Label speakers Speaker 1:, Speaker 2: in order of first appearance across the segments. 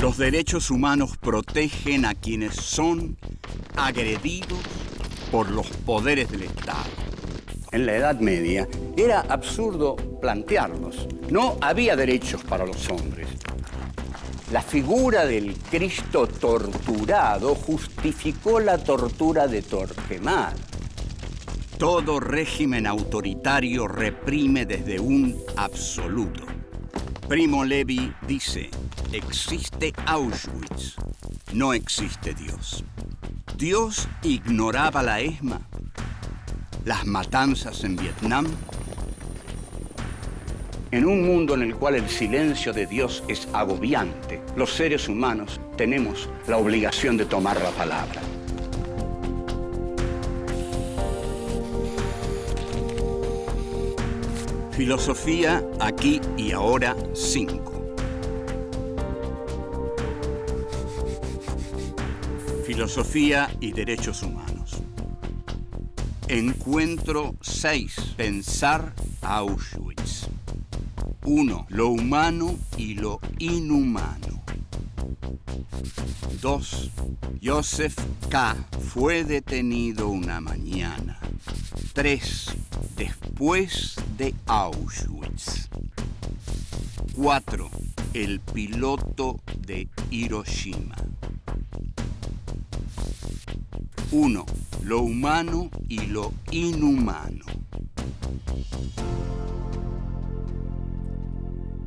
Speaker 1: Los derechos humanos protegen a quienes son agredidos por los poderes del Estado. En la Edad Media era absurdo plantearlos. No había derechos para los hombres. La figura del Cristo torturado justificó la tortura de Torquemada. Todo régimen autoritario reprime desde un absoluto. Primo Levi dice, existe Auschwitz, no existe Dios. ¿Dios ignoraba la ESMA? ¿Las matanzas en Vietnam? En un mundo en el cual el silencio de Dios es agobiante, los seres humanos tenemos la obligación de tomar la palabra. Filosofía aquí y ahora 5. Filosofía y derechos humanos. Encuentro 6. Pensar Auschwitz. 1. Lo humano y lo inhumano. 2. Joseph K. fue detenido una mañana. 3. Después de Auschwitz. 4. El piloto de Hiroshima. 1. Lo humano y lo inhumano.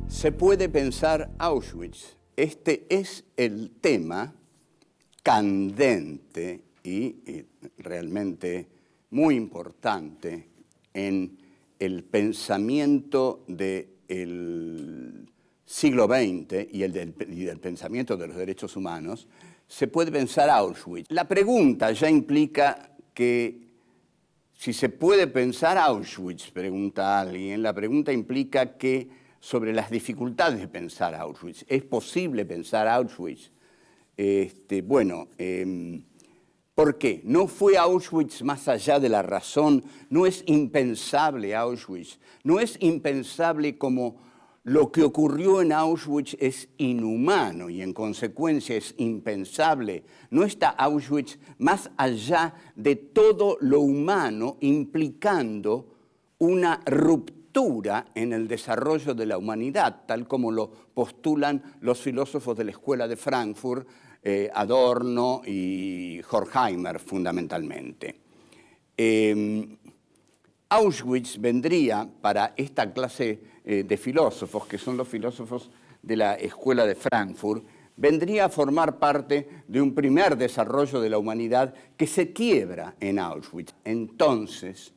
Speaker 1: Se puede pensar Auschwitz. Este es el tema candente y realmente muy importante en el pensamiento del siglo XX y del pensamiento de los derechos humanos. Se puede pensar Auschwitz. La pregunta ya implica que si se puede pensar Auschwitz, pregunta alguien, la pregunta implica que sobre las dificultades de pensar Auschwitz. ¿Es posible pensar Auschwitz? ¿Por qué? ¿No fue Auschwitz más allá de la razón? ¿No es impensable Auschwitz? ¿No es impensable como lo que ocurrió en Auschwitz es inhumano y en consecuencia es impensable? ¿No está Auschwitz más allá de todo lo humano, implicando una ruptura en el desarrollo de la humanidad, tal como lo postulan los filósofos de la Escuela de Frankfurt, Adorno y Horkheimer fundamentalmente? Auschwitz vendría para esta clase de filósofos, que son los filósofos de la Escuela de Frankfurt, vendría a formar parte de un primer desarrollo de la humanidad que se quiebra en Auschwitz. Entonces,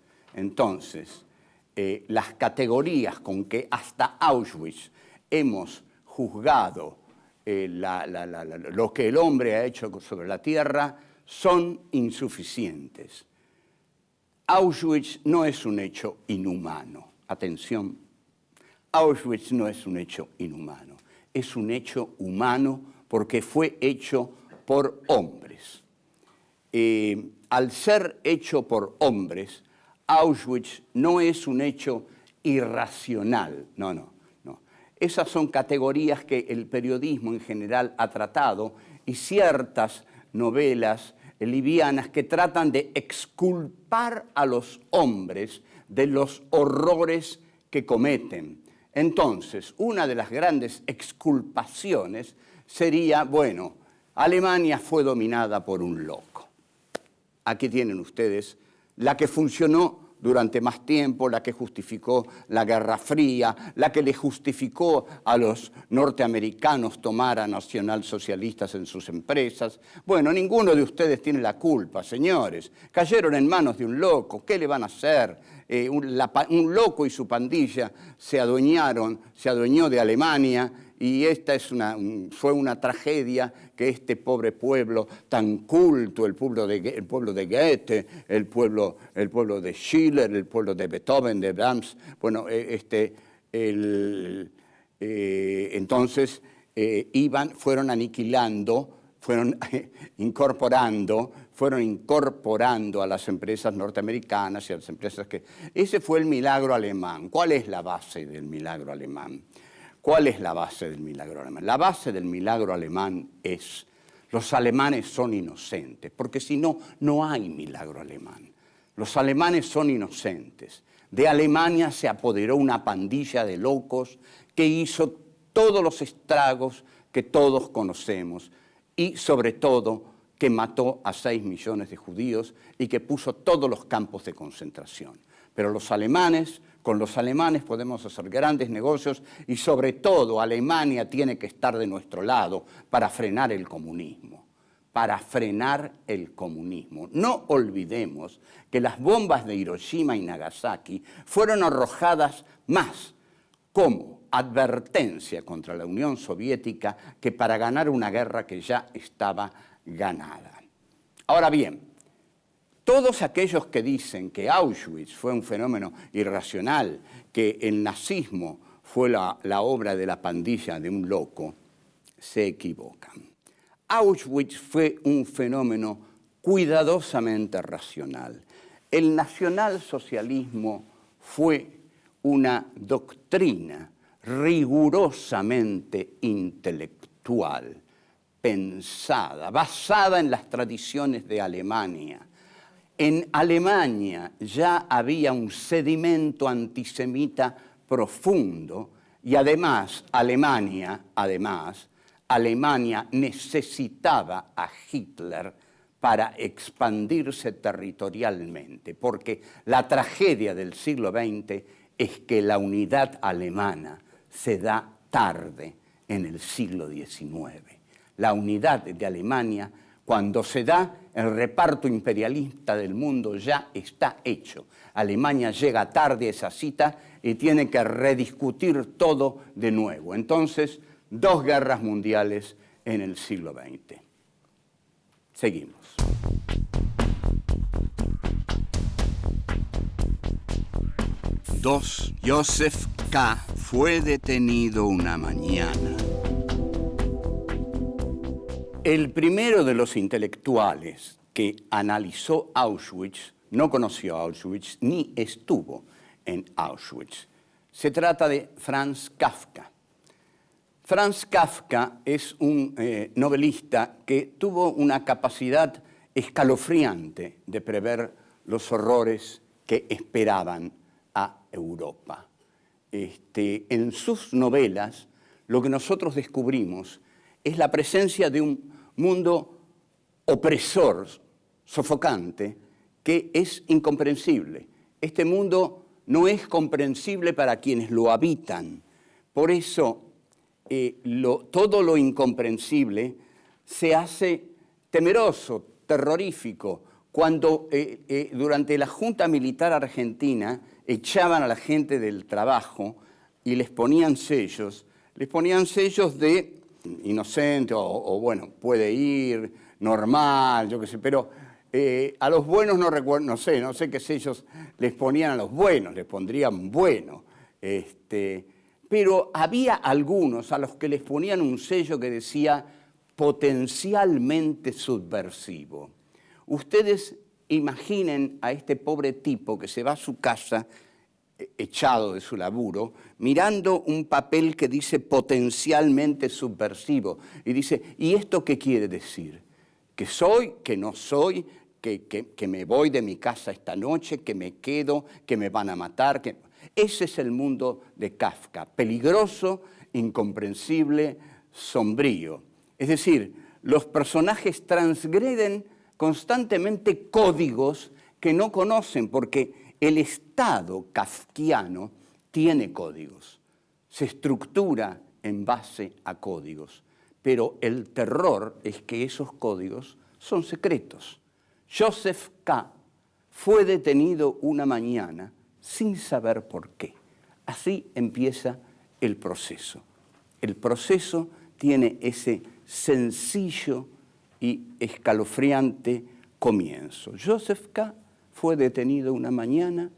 Speaker 1: las categorías con que hasta Auschwitz hemos juzgado lo que el hombre ha hecho sobre la tierra son insuficientes. Auschwitz no es un hecho inhumano. Atención, Auschwitz no es un hecho inhumano. Es un hecho humano porque fue hecho por hombres. Al ser hecho por hombres, Auschwitz no es un hecho irracional. No. Esas son categorías que el periodismo en general ha tratado y ciertas novelas livianas que tratan de exculpar a los hombres de los horrores que cometen. Entonces, una de las grandes exculpaciones sería, Alemania fue dominada por un loco. Aquí tienen ustedes la que funcionó durante más tiempo, la que justificó la Guerra Fría, la que le justificó a los norteamericanos tomar a nacionalsocialistas en sus empresas. Ninguno de ustedes tiene la culpa, señores. Cayeron en manos de un loco, ¿qué le van a hacer? Un loco y su pandilla se adueñó de Alemania, y esta fue una tragedia que este pobre pueblo tan culto, el pueblo de Goethe, el pueblo de Schiller, el pueblo de Beethoven, de Brahms, fueron aniquilando, fueron incorporando a las empresas norteamericanas y a las empresas que... Ese fue el milagro alemán. ¿Cuál es la base del milagro alemán? ¿Cuál es la base del milagro alemán? La base del milagro alemán es: los alemanes son inocentes, porque si no, no hay milagro alemán. Los alemanes son inocentes. De Alemania se apoderó una pandilla de locos que hizo todos los estragos que todos conocemos y, sobre todo, que mató a 6 millones de judíos y que puso todos los campos de concentración. Pero los alemanes, con los alemanes podemos hacer grandes negocios y, sobre todo, Alemania tiene que estar de nuestro lado para frenar el comunismo. Para frenar el comunismo. No olvidemos que las bombas de Hiroshima y Nagasaki fueron arrojadas más como advertencia contra la Unión Soviética que para ganar una guerra que ya estaba ganada. Ahora bien, todos aquellos que dicen que Auschwitz fue un fenómeno irracional, que el nazismo fue la obra de la pandilla de un loco, se equivocan. Auschwitz fue un fenómeno cuidadosamente racional. El nacionalsocialismo fue una doctrina rigurosamente intelectual, pensada, basada en las tradiciones de Alemania. En Alemania ya había un sedimento antisemita profundo y además Alemania necesitaba a Hitler para expandirse territorialmente, porque la tragedia del siglo XX es que la unidad alemana se da tarde en el siglo XIX. La unidad de Alemania, cuando se da, el reparto imperialista del mundo ya está hecho. Alemania llega tarde a esa cita y tiene que rediscutir todo de nuevo. Entonces, 2 guerras mundiales en el siglo XX. Seguimos. Dos. Joseph K. fue detenido una mañana. El primero de los intelectuales que analizó Auschwitz no conoció Auschwitz ni estuvo en Auschwitz. Se trata de Franz Kafka. Franz Kafka es un novelista que tuvo una capacidad escalofriante de prever los horrores que esperaban a Europa. En sus novelas, lo que nosotros descubrimos es la presencia de un mundo opresor, sofocante, que es incomprensible. Este mundo no es comprensible para quienes lo habitan. Por eso, todo lo incomprensible se hace temeroso, terrorífico. Cuando durante la Junta Militar Argentina echaban a la gente del trabajo y les ponían sellos de inocente o bueno, puede ir, normal, yo qué sé, pero a los buenos no recuerdo, no sé qué sellos les ponían a los buenos, les pondrían bueno. Pero había algunos a los que les ponían un sello que decía potencialmente subversivo. Ustedes imaginen a este pobre tipo que se va a su casa, echado de su laburo, mirando un papel que dice potencialmente subversivo. Y dice, ¿y esto qué quiere decir? ¿Que soy, que no soy, que me voy de mi casa esta noche, que me quedo, que me van a matar? Ese es el mundo de Kafka, peligroso, incomprensible, sombrío. Es decir, los personajes transgreden constantemente códigos que no conocen, porque el Estado kafkiano tiene códigos, se estructura en base a códigos, pero el terror es que esos códigos son secretos. Joseph K. fue detenido una mañana sin saber por qué. Así empieza el proceso. El proceso tiene ese sencillo y escalofriante comienzo. Joseph K. fue detenido una mañana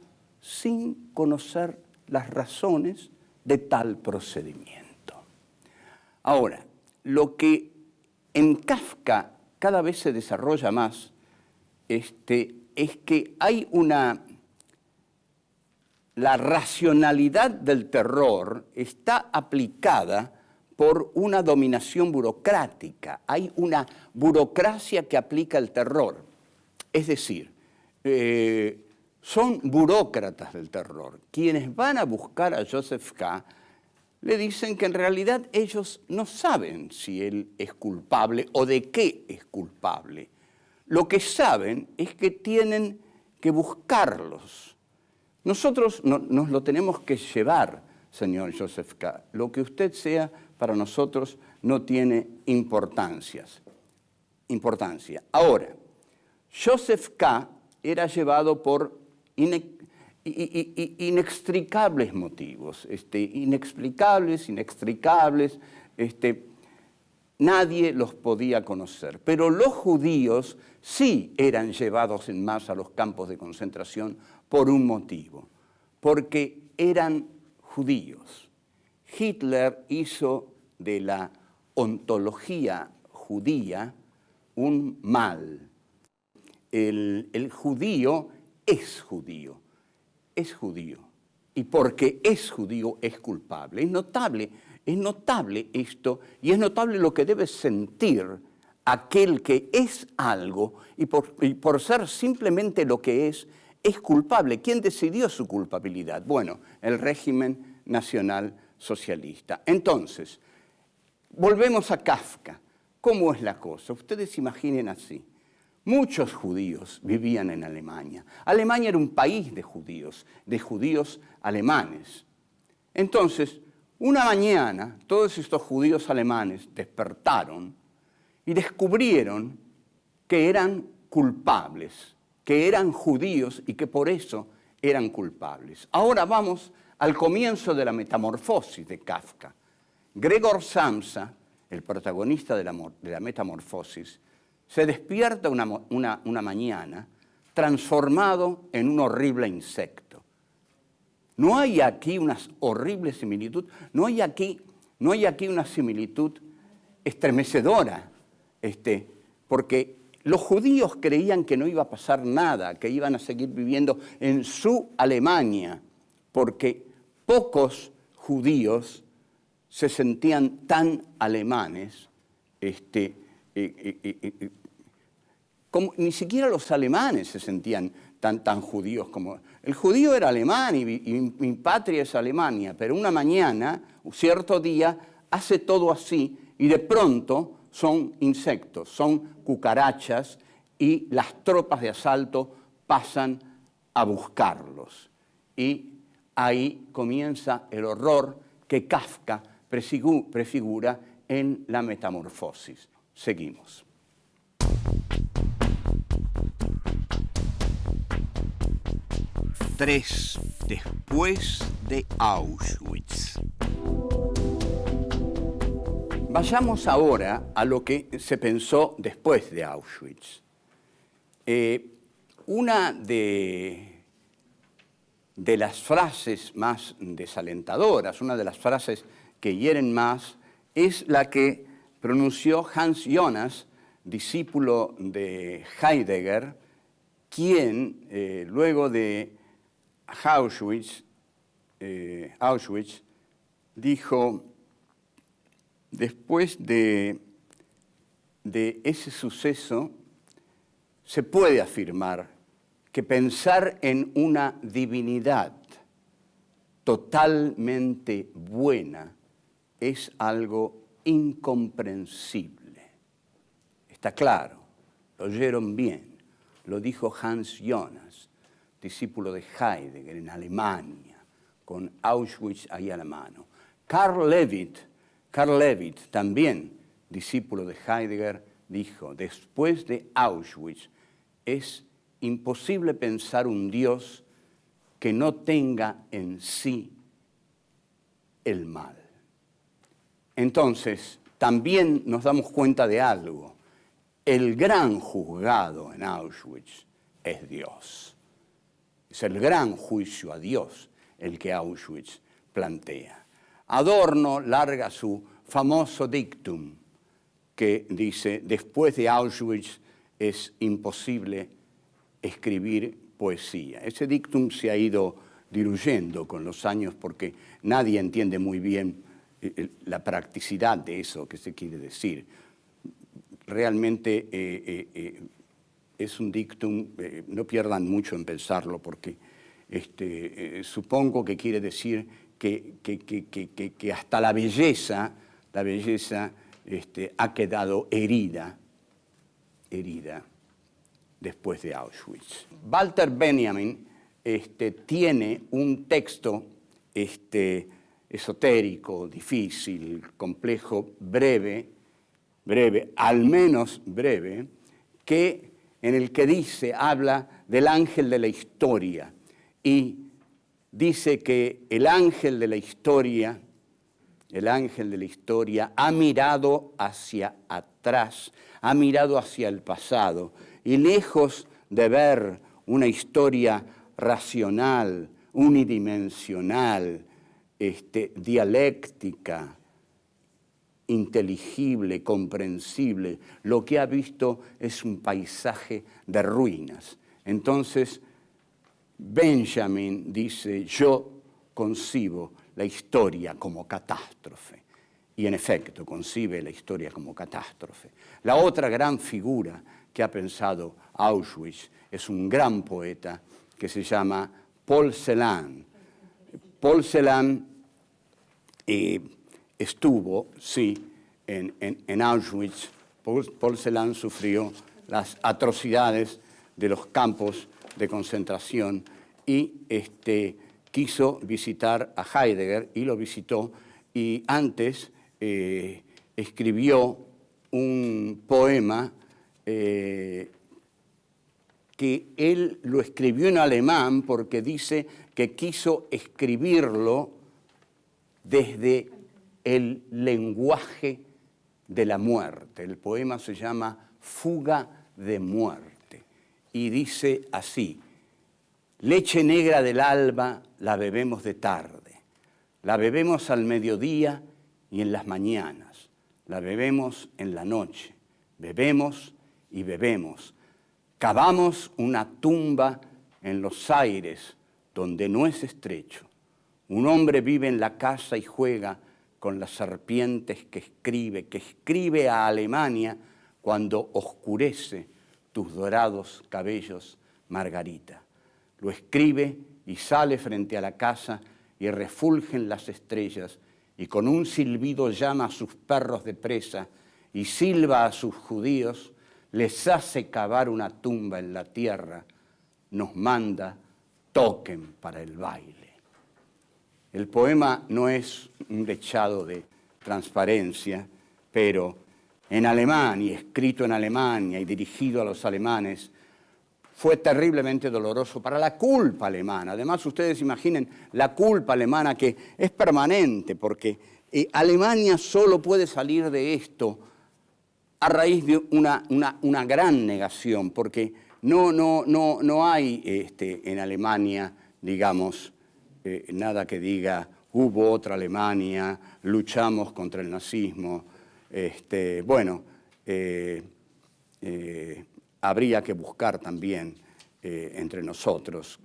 Speaker 1: sin conocer las razones de tal procedimiento. Ahora, lo que en Kafka cada vez se desarrolla más es que hay una la racionalidad del terror está aplicada por una dominación burocrática. Hay una burocracia que aplica el terror. Es decir, son burócratas del terror. Quienes van a buscar a Joseph K. le dicen que en realidad ellos no saben si él es culpable o de qué es culpable. Lo que saben es que tienen que buscarlos. Nosotros nos lo tenemos que llevar, señor Joseph K. Lo que usted sea para nosotros no tiene importancia. Ahora, Joseph K. era llevado por inextricables motivos, inexplicables, inextricables, nadie los podía conocer. Pero los judíos sí eran llevados en masa a los campos de concentración por un motivo, porque eran judíos. Hitler hizo de la ontología judía un mal. El judío es judío, y porque es judío es culpable. Es notable esto, y es notable lo que debe sentir aquel que es algo y por ser simplemente lo que es culpable. ¿Quién decidió su culpabilidad? Bueno, el régimen nacional socialista. Entonces, volvemos a Kafka. ¿Cómo es la cosa? Ustedes imaginen así. Muchos judíos vivían en Alemania. Alemania era un país de judíos alemanes. Entonces, una mañana, todos estos judíos alemanes despertaron y descubrieron que eran culpables, que eran judíos y que por eso eran culpables. Ahora vamos al comienzo de la metamorfosis de Kafka. Gregor Samsa, el protagonista de la metamorfosis, se despierta una mañana transformado en un horrible insecto. No hay aquí una horrible similitud, no hay aquí una similitud estremecedora, porque los judíos creían que no iba a pasar nada, que iban a seguir viviendo en su Alemania, porque pocos judíos se sentían tan alemanes, como ni siquiera los alemanes se sentían tan judíos como... El judío era alemán y mi patria es Alemania, pero una mañana, un cierto día, hace todo así y de pronto son insectos, son cucarachas y las tropas de asalto pasan a buscarlos. Y ahí comienza el horror que Kafka prefigura en la metamorfosis. Seguimos. Tres después de Auschwitz. Vayamos ahora a lo que se pensó después de Auschwitz. Una de las frases más desalentadoras, una de las frases que hieren más, es la que pronunció Hans Jonas, discípulo de Heidegger, quien luego de Auschwitz dijo, después de ese suceso, se puede afirmar que pensar en una divinidad totalmente buena es algo incomprensible. Está claro, lo oyeron bien, lo dijo Hans Jonas, discípulo de Heidegger en Alemania, con Auschwitz ahí a la mano. Karl Levitt, también discípulo de Heidegger, dijo, después de Auschwitz es imposible pensar un Dios que no tenga en sí el mal. Entonces, también nos damos cuenta de algo. El gran juzgado en Auschwitz es Dios. Es el gran juicio a Dios el que Auschwitz plantea. Adorno larga su famoso dictum que dice, después de Auschwitz es imposible escribir poesía. Ese dictum se ha ido diluyendo con los años porque nadie entiende muy bien la practicidad de eso que se quiere decir. Realmente es un dictum, no pierdan mucho en pensarlo porque supongo que quiere decir que hasta la belleza ha quedado herida después de Auschwitz. Walter Benjamin tiene un texto esotérico, difícil, complejo, breve, al menos breve, en el que habla del ángel de la historia y dice que el ángel de la historia ha mirado hacia atrás, ha mirado hacia el pasado y lejos de ver una historia racional, unidimensional, dialéctica, inteligible, comprensible, lo que ha visto es un paisaje de ruinas. Entonces, Benjamin dice, yo concibo la historia como catástrofe. Y en efecto, concibe la historia como catástrofe. La otra gran figura que ha pensado Auschwitz es un gran poeta que se llama Paul Celan. Paul Celan estuvo, sí, en Auschwitz. Paul Celan sufrió las atrocidades de los campos de concentración y quiso visitar a Heidegger y lo visitó y antes escribió un poema que él lo escribió en alemán porque dice que quiso escribirlo desde el lenguaje de la muerte. El poema se llama Fuga de muerte y dice así: leche negra del alba la bebemos de tarde, la bebemos al mediodía y en las mañanas, la bebemos en la noche, bebemos y bebemos. Cavamos una tumba en los aires donde no es estrecho. Un hombre vive en la casa y juega con las serpientes que escribe a Alemania cuando oscurece tus dorados cabellos, Margarita. Lo escribe y sale frente a la casa y refulgen las estrellas y con un silbido llama a sus perros de presa y silba a sus judíos, les hace cavar una tumba en la tierra, nos manda, toquen para el baile. El poema no es un dechado de transparencia, pero en alemán y escrito en Alemania y dirigido a los alemanes, fue terriblemente doloroso para la culpa alemana. Además, ustedes imaginen la culpa alemana que es permanente, porque Alemania solo puede salir de esto a raíz de una gran negación, porque no hay en Alemania, digamos, nada que diga, hubo otra Alemania, luchamos contra el nazismo. Habría que buscar también entre nosotros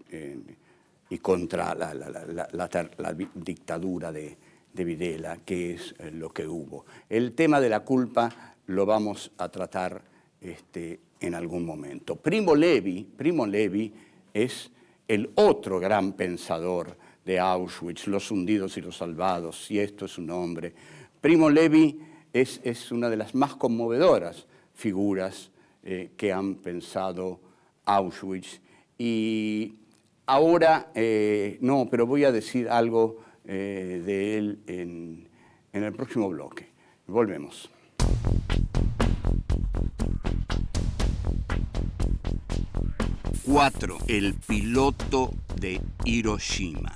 Speaker 1: y contra la dictadura de Videla, que es lo que hubo. El tema de la culpa lo vamos a tratar en algún momento. Primo Levi es el otro gran pensador de Auschwitz, los hundidos y los salvados, si esto es un nombre. Primo Levi es una de las más conmovedoras figuras que han pensado Auschwitz. Y ahora, pero voy a decir algo de él en el próximo bloque. Volvemos. Cuatro, el piloto de Hiroshima.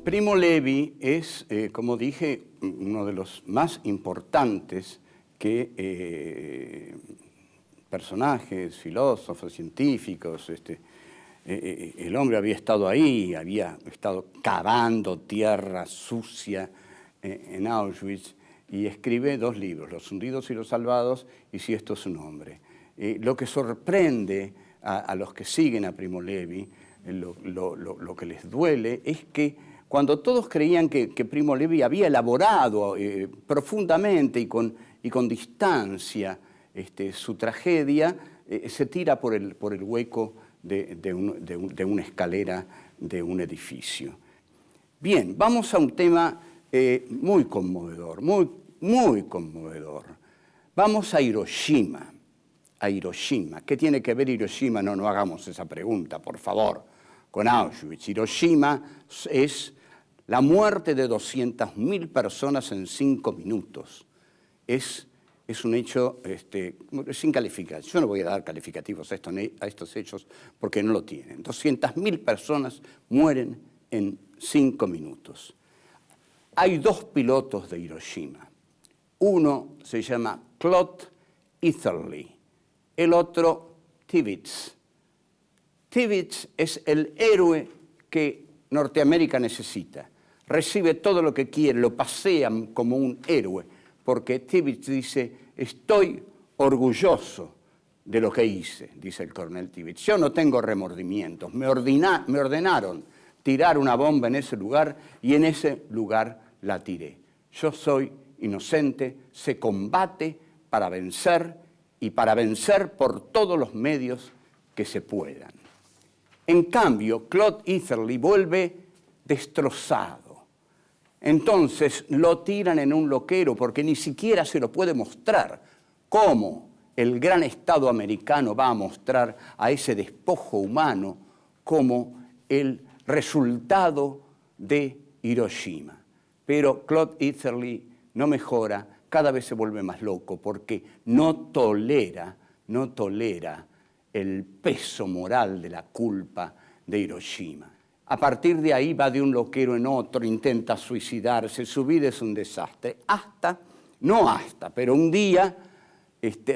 Speaker 1: Primo Levi es, como dije, uno de los más importantes personajes, filósofos, científicos. El hombre había estado ahí, había estado cavando tierra sucia en Auschwitz y escribe 2 libros, Los hundidos y los salvados y Si esto es un hombre. Lo que sorprende a los que siguen a Primo Levi, lo que les duele es que cuando todos creían que Primo Levi había elaborado profundamente y con distancia su tragedia, se tira por el hueco de una escalera de un edificio. Bien, vamos a un tema muy conmovedor, muy conmovedor. Vamos a Hiroshima. ¿Qué tiene que ver Hiroshima? No hagamos esa pregunta, por favor, con Auschwitz. Hiroshima es la muerte de 200.000 personas en 5 minutos. Es un hecho sin calificación. Yo no voy a dar calificativos a estos hechos porque no lo tienen. 200.000 personas mueren en 5 minutos. Hay 2 pilotos de Hiroshima. Uno se llama Claude Eatherly, el otro Tibbets. Tibbets es el héroe que Norteamérica necesita. Recibe todo lo que quiere, lo pasean como un héroe, porque Tibbets dice, estoy orgulloso de lo que hice, dice el coronel Tibbets. Yo no tengo remordimientos, me ordenaron tirar una bomba en ese lugar y en ese lugar la tiré. Yo soy inocente, se combate para vencer y para vencer por todos los medios que se puedan. En cambio, Claude Eatherly vuelve destrozado. Entonces lo tiran en un loquero porque ni siquiera se lo puede mostrar. ¿Cómo el gran Estado americano va a mostrar a ese despojo humano como el resultado de Hiroshima? Pero Claude Eatherly no mejora, cada vez se vuelve más loco porque no tolera el peso moral de la culpa de Hiroshima. A partir de ahí va de un loquero en otro, intenta suicidarse, su vida es un desastre. Pero un día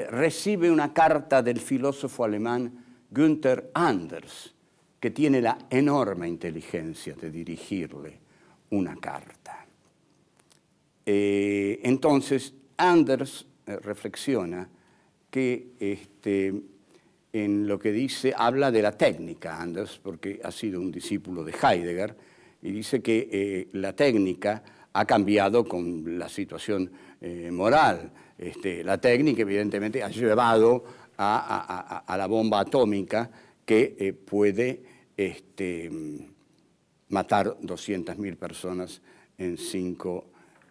Speaker 1: recibe una carta del filósofo alemán Günther Anders, que tiene la enorme inteligencia de dirigirle una carta. Entonces, Anders reflexiona que en lo que dice, habla de la técnica, Anders, porque ha sido un discípulo de Heidegger, y dice que la técnica ha cambiado con la situación moral. La técnica, evidentemente, ha llevado a la bomba atómica que puede matar 200.000 personas en 5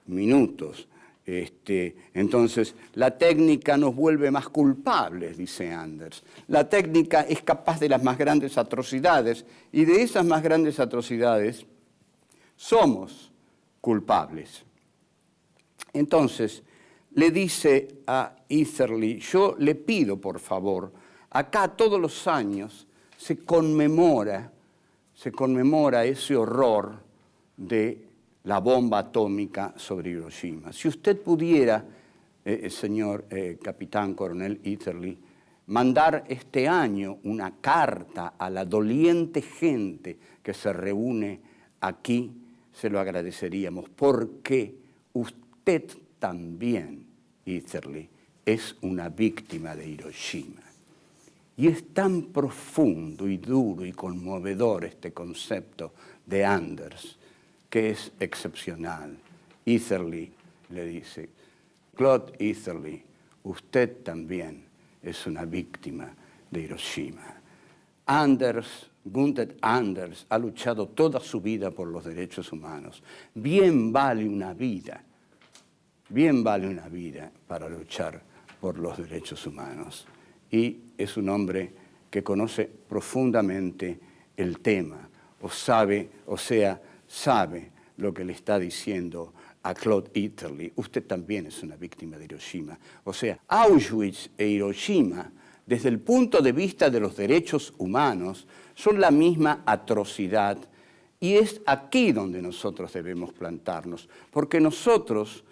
Speaker 1: minutos. Entonces, la técnica nos vuelve más culpables, dice Anders. La técnica es capaz de las más grandes atrocidades y de esas más grandes atrocidades somos culpables. Entonces, le dice a Eatherly, yo le pido, por favor, acá todos los años se conmemora ese horror de la bomba atómica sobre Hiroshima. Si usted pudiera, señor capitán coronel Eatherly, mandar este año una carta a la doliente gente que se reúne aquí, se lo agradeceríamos, porque usted también, Eatherly, es una víctima de Hiroshima. Y es tan profundo y duro y conmovedor este concepto de Anders, que es excepcional. Eatherly le dice, Claude Eatherly, usted también es una víctima de Hiroshima. Günther Anders ha luchado toda su vida por los derechos humanos. Bien vale una vida para luchar por los derechos humanos. Y es un hombre que conoce profundamente el tema, sabe lo que le está diciendo a Claude Eatherly. Usted también es una víctima de Hiroshima. O sea, Auschwitz e Hiroshima, desde el punto de vista de los derechos humanos, son la misma atrocidad. Y es aquí donde nosotros debemos plantarnos, porque nosotros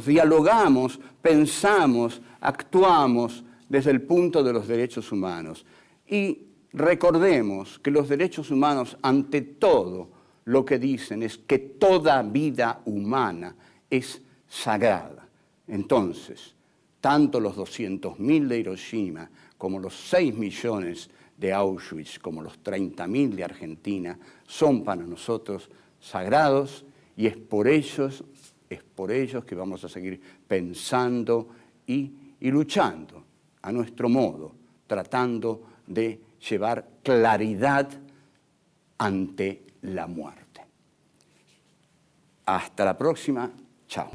Speaker 1: dialogamos, pensamos, actuamos desde el punto de los derechos humanos. Y recordemos que los derechos humanos, ante todo, lo que dicen es que toda vida humana es sagrada. Entonces, tanto los 200.000 de Hiroshima como los 6 millones de Auschwitz, como los 30.000 de Argentina, son para nosotros sagrados, y es por ellos que vamos a seguir pensando y luchando a nuestro modo, tratando de llevar claridad ante la muerte. Hasta la próxima. Chao.